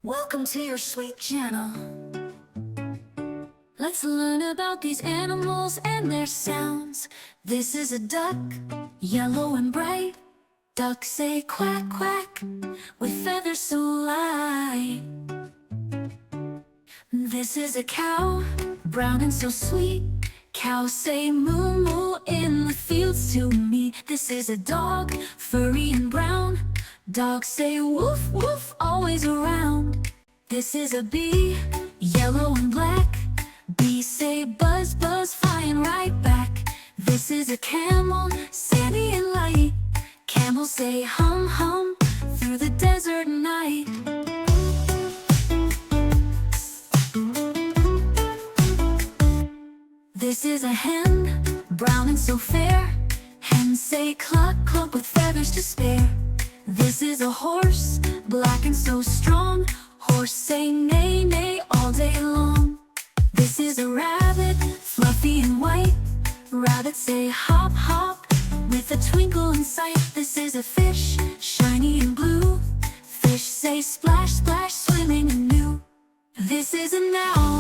Welcome to your sweet channel. Let's learn about these animals and their sounds. This is a duck, yellow and bright. Ducks say quack quack with feathers so light. This is a cow, brown and so sweet. Cows say moo moo in the fields to me. This is a dog, furry and brown. Dogs say woof woof, always around. This is a bee, yellow and black. Bees say buzz buzz, flying right back. This is a camel, sandy and light. Camels say hum hum through the desert night. This is a hen, brown and so fair. Hens say cluck cluck with feathers to spare. This is a horse, black and so strong. Horse say neigh neigh all day long. This is a rabbit, fluffy and white. Rabbit say hop hop with a twinkle in sight. This is a fish, shiny and blue. Fish say splash splash, swimming anew. This is an owl,